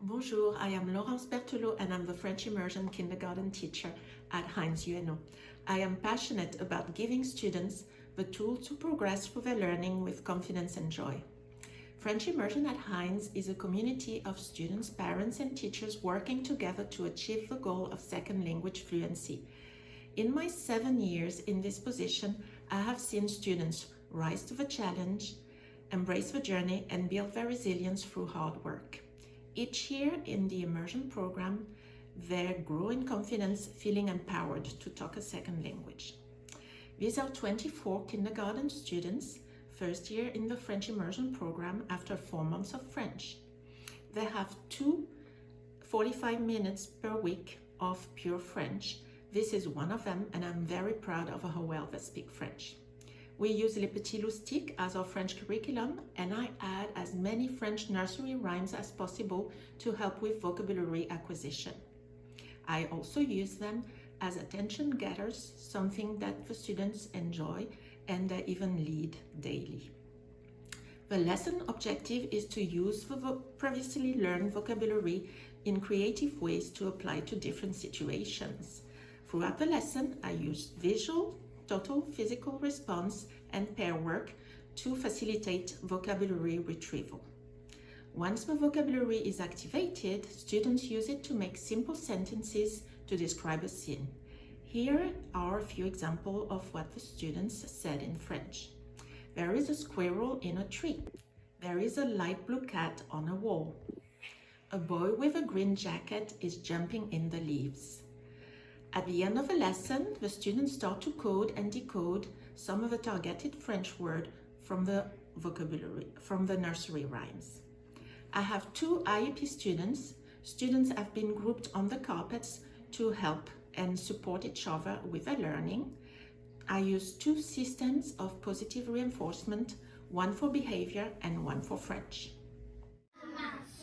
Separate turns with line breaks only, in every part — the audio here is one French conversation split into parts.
Bonjour, I am Laurence Berthelot and I'm the French immersion kindergarten teacher at Heinz UNO. I am passionate about giving students the tools to progress through their learning with confidence and joy. French immersion at Heinz is a community of students, parents and teachers working together to achieve the goal of second language fluency. In my 7 years in this position, I have seen students rise to the challenge, embrace the journey and build their resilience through hard work. Each year in the immersion program, they grow in confidence, feeling empowered to talk a second language. These are 24 kindergarten students, first year in the French immersion program after 4 months of French. They have 45 minutes per week of pure French. This is one of them and I'm very proud of how well they speak French. We use Les Petits Loustics as our French curriculum and I add as many French nursery rhymes as possible to help with vocabulary acquisition. I also use them as attention getters, something that the students enjoy and they even lead daily. The lesson objective is to use the previously learned vocabulary in creative ways to apply to different situations. Throughout the lesson, I use visual, total physical response and pair work to facilitate vocabulary retrieval. Once the vocabulary is activated, students use it to make simple sentences to describe a scene. Here are a few examples of what the students said in French. There is a squirrel in a tree. There is a light blue cat on a wall. A boy with a green jacket is jumping in the leaves. At the end of the lesson, the students start to code and decode some of the targeted French words from the vocabulary, from the nursery rhymes. I have 2 IEP students. Students have been grouped on the carpets to help and support each other with their learning. I use 2 systems of positive reinforcement, one for behavior and one for French.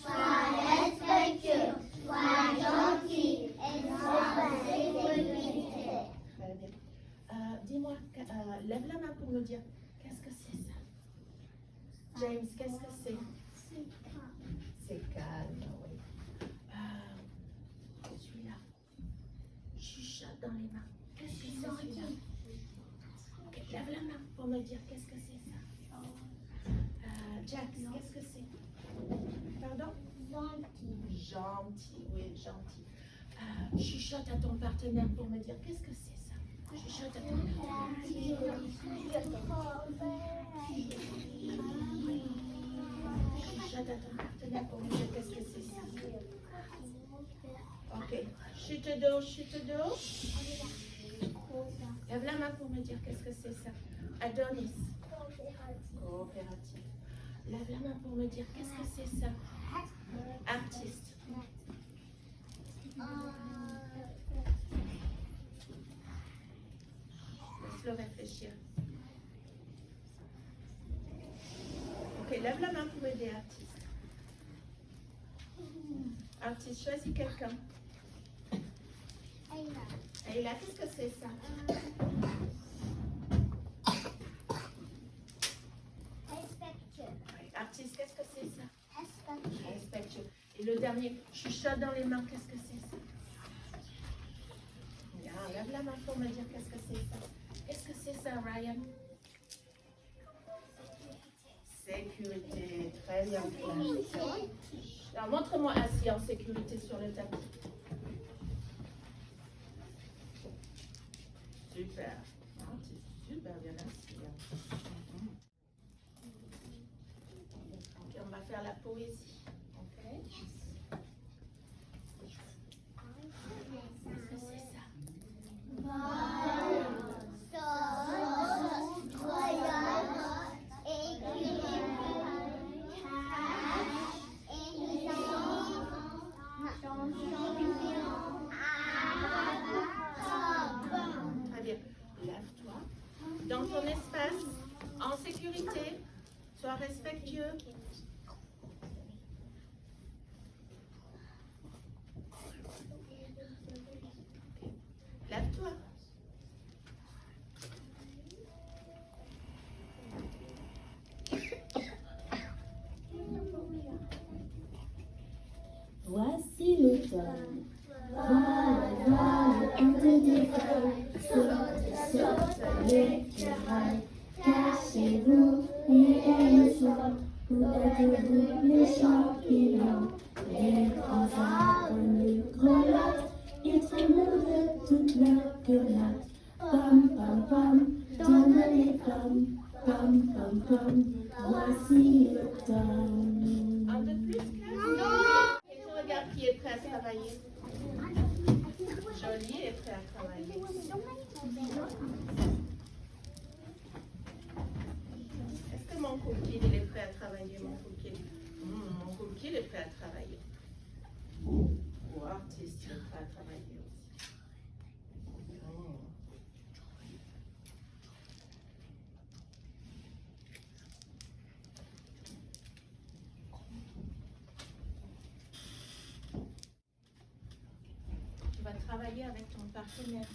Sois respectueux, sois gentil et sois sécurité.
Très bien. Dis-moi, lève la main pour me dire, qu'est-ce que c'est ça? James, qu'est-ce que c'est? C'est calme, oui. Celui-là, chuchote dans les mains. Qu'est-ce que c'est celui-là? Ok, lève la main pour me dire, qu'est-ce que c'est ça? Jax, qu'est-ce que c'est? Pardon?
Gentil.
Gentil, oui, gentil. Chuchote à ton partenaire pour me dire, qu'est-ce que c'est ça? Chuchote à ton partenaire. Chuchote à ton partenaire pour me dire, qu'est-ce que c'est ça? Ok. Chute d'eau. Lève la main pour me dire, qu'est-ce que c'est ça? Adonis. Coopératif. Lève la main pour me dire, qu'est-ce que c'est ça? Artiste. Laisse-le réfléchir. Ok, lève la main pour m'aider, artiste. Artiste, choisis quelqu'un. Ayla, qu'est-ce que c'est ça?
Respectueux.
Artiste, qu'est-ce que c'est ça?
Respectueux.
Respectueux. Et le dernier, chuchote dans les mains, qu'est-ce que c'est ça? Bien, lève la main pour me dire qu'est-ce que c'est ça. Qu'est-ce que c'est ça, Ryan? Sécurité. Très bien. Alors, montre-moi assis en sécurité sur le tapis. Super. Ah, c'est super bien assis. Ok, on va faire la poésie. Ok. Qu'est-ce que c'est ça? Très bien. Lève-toi. Dans ton espace, en sécurité, sois respectueux. Lève-toi.
voici l'automne. Voilà, voilà, un des feuilles, saute, saute, l'écureuil. Cachez-vous, il est le soir, où êtes-vous les champignons? Les grands arbres nous grelottent, ils tremblent de toute leur gueulade. Pam, pam, pam, donne les pommes, pam, pam, pam, voici l'automne.
Un de plus, Claire? Et tu regardes qui est prêt à travailler. Jolie est prêt à travailler. Est-ce que mon cookie il est prêt à travailler, mon cookie? Mon cookie il est prêt à travailler. Ou artiste il est prêt à travailler aussi. Tu vas travailler avec ton partenaire.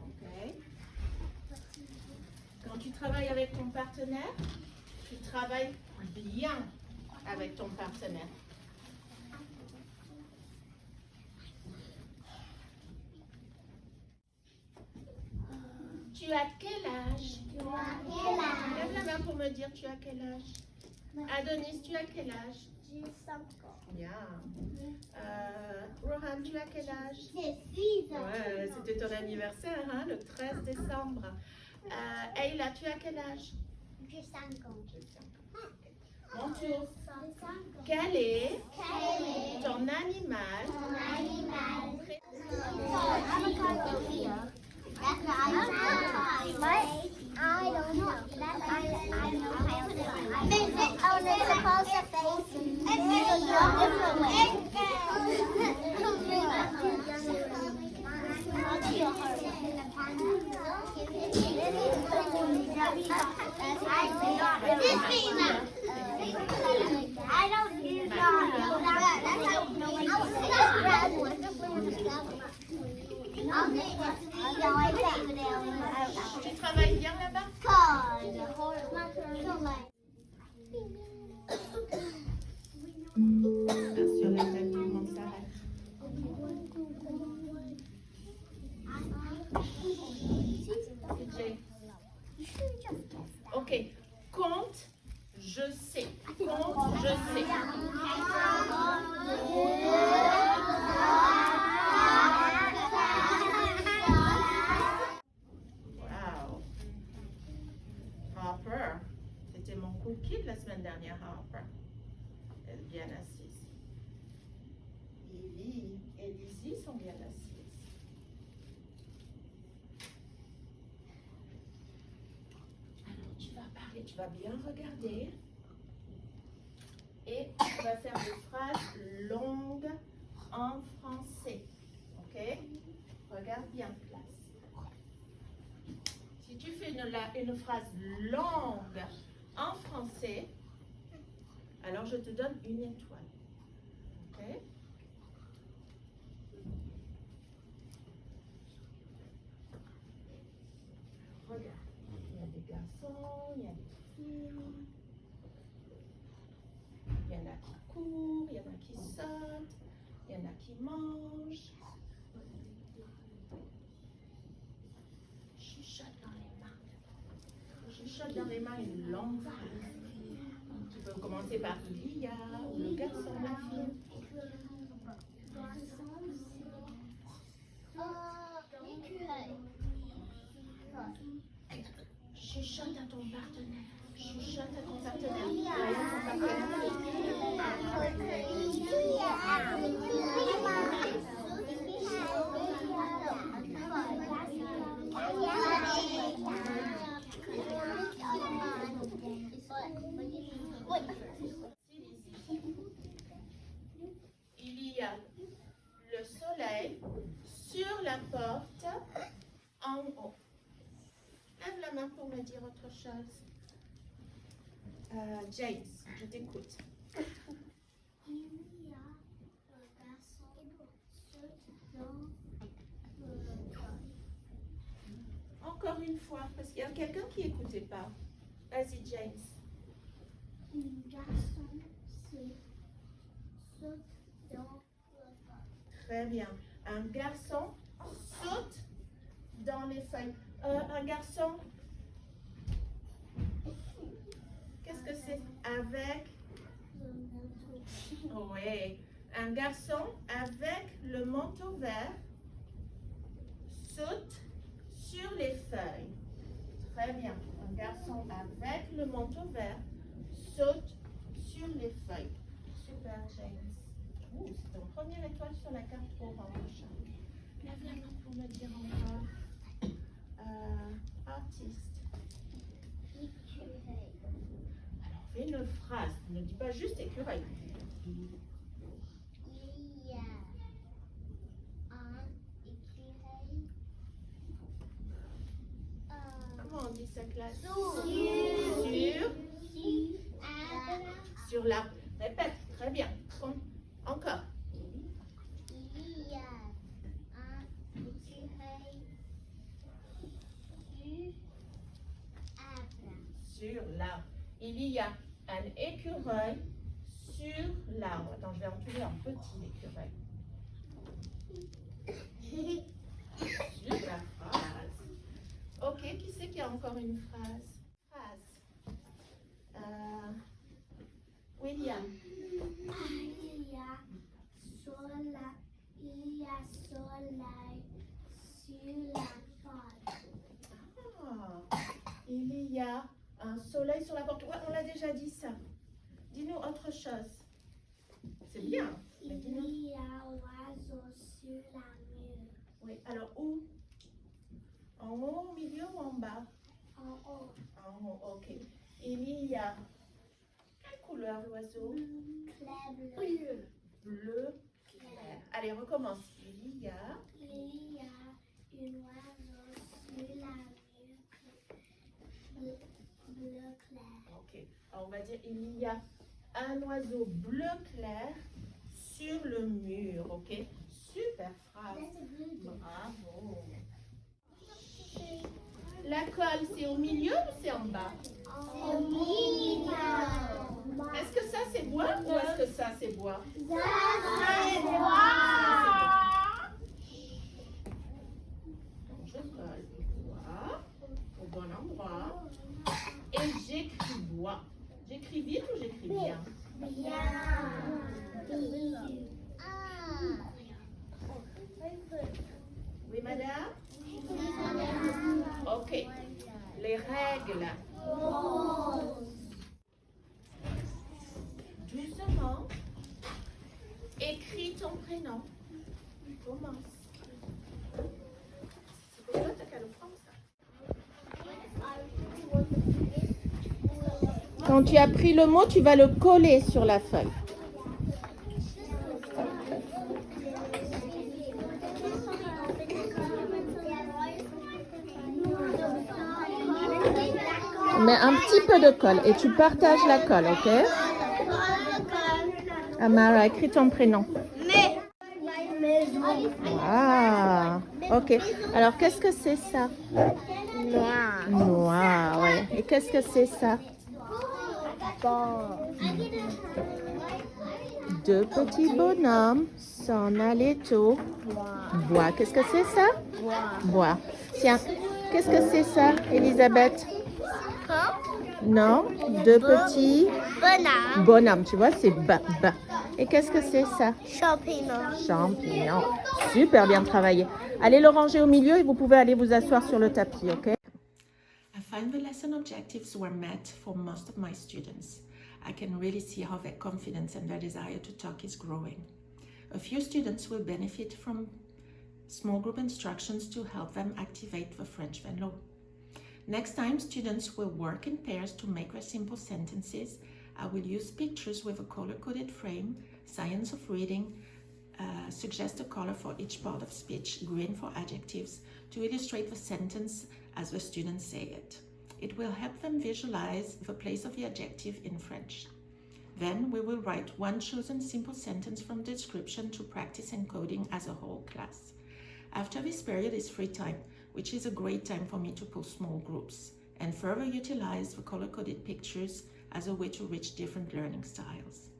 Ok. Quand tu travailles avec ton partenaire, tu travailles bien avec ton partenaire. Tu as quel âge? Lève la main pour me dire tu as quel âge. Adonis, tu as quel âge?
J'ai 5 ans.
Bien. Rohan, tu as quel âge?
J'ai 6 ans.
Ouais, c'était ton anniversaire, hein, le 13 décembre. Ayla, tu as quel âge?
J'ai 5 ans.
Mon tour.
J'ai 5 ans.
Quel est
Quel est
ton animal?
ton animal? Avocado here. That's the avocado. What? I don't know. That's I know how to oh, they're supposed to face different I don't use
Tu travailles bien là-bas? Sur la tête, tout le monde s'arrête. C'est Jay. Ok. Compte, je sais. Compte, je sais. Wow. Harper. C'était mon cookie de la semaine dernière, Harper. Elle est bien assise. Evie et Lizzie sont bien assises. Alors, tu vas parler, tu vas bien regarder. Et tu vas faire des phrases longues en français. Ok? Regarde bien, classe. Si tu fais une phrase longue en français, alors je te donne une étoile. Ok? Regarde. Il y a des garçons, il y a des filles. Il y en a qui courent, il y en a qui sautent, il y en a qui mangent. Chuchote dans les mains. Chuchote dans les mains une longue phrase. Tu peux commencer par Lia ou le garçon, la fille. Chuchote à ton partenaire. Chuchote à ton partenaire. Voyons ton Il y a le soleil sur la porte en haut. Lève la main pour me dire autre chose. James, je t'écoute.
Il y a un garçon dans
Encore une fois, parce qu'il y a quelqu'un qui n'écoutait pas. Vas-y, James.
un garçon saute
Très bien. Un garçon saute dans les feuilles. Un garçon, qu'est-ce que c'est? Avec. Oui. Un garçon avec le manteau vert saute sur les feuilles. Très bien. Un garçon avec le manteau vert saute sur les feuilles. Super, James. C'est ton première étoile sur la carte orange. Lève la main pour me dire encore. Artiste. Alors, fais une phrase. Ne dis pas juste écureuil.
Il y a un écureuil.
Comment on dit ça, classe? Sur l'arbre. Répète. Très bien. Encore.
Il y a un écureuil
Sur l'arbre. Il y a un écureuil sur l'arbre. Attends, je vais en trouver un petit écureuil. Super phrase. Ok, qui c'est qui a encore une phrase? William.
Il y a soleil sur la porte.
Il y a un soleil sur la porte. Ouais, on l'a déjà dit ça. Dis-nous autre chose. C'est bien. Mais dis-nous.
Il y a un oiseau sur la mur.
Oui, alors où? En haut, au milieu ou en bas?
En haut.
En haut, ok. Il y a quelle couleur l'oiseau?
Clair bleu.
Bleu clair. Allez, recommence. Il y a
Un oiseau sur la mur. Bleu clair.
ok. Alors, on va dire il y a un oiseau bleu clair sur le mur, ok? Super phrase. Bravo. La colle, c'est au milieu ou c'est en bas?
Au milieu.
Est-ce que ça c'est bois ou est-ce que ça c'est bois? Donc, je colle bois au bon endroit et j'écris bois. J'écris vite ou j'écris bien? Oui, madame? Ok. Les règles. Doucement, écris ton prénom. Commence. C'est pour toi, t'as qu'à le prendre, ça. Quand tu as pris le mot, tu vas le coller sur la feuille. Mets un petit peu de colle et tu partages la colle, ok? Amara, écris ton prénom. Ah, ok. Alors, qu'est-ce que c'est ça?
Noir.
Noir, ouais. Et qu'est-ce que c'est ça? Deux petits bonhommes s'en allaient au bois. Qu'est-ce que c'est ça? Bois. Tiens, qu'est-ce que c'est ça, Elisabeth? Non, deux petits bonhommes. Tu vois, c'est ba. Et qu'est-ce que c'est ça? Champignon. Super bien travaillé. Allez le ranger au milieu et vous pouvez aller vous asseoir sur le tapis, ok? I find the lesson objectives were met for most of my students. I can really see how their confidence and their desire to talk is growing. A few students will benefit from small group instructions to help them activate the French Venlo. Next time, students will work in pairs to make their simple sentences. I will use pictures with a color-coded frame, science of reading, suggest a color for each part of speech, green for adjectives, to illustrate the sentence as the students say it. It will help them visualize the place of the adjective in French. Then we will write one chosen simple sentence from the description to practice encoding as a whole class. After this period is free time, which is a great time for me to pull small groups and further utilize the color-coded pictures as a way to reach different learning styles.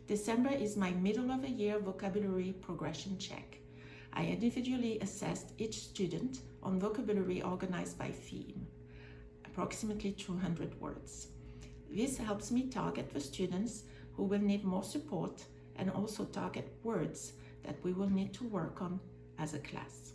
December is my middle of the year vocabulary progression check. I individually assessed each student on vocabulary organized by theme, approximately 200 words. This helps me target the students who will need more support and also target words that we will need to work on as a class.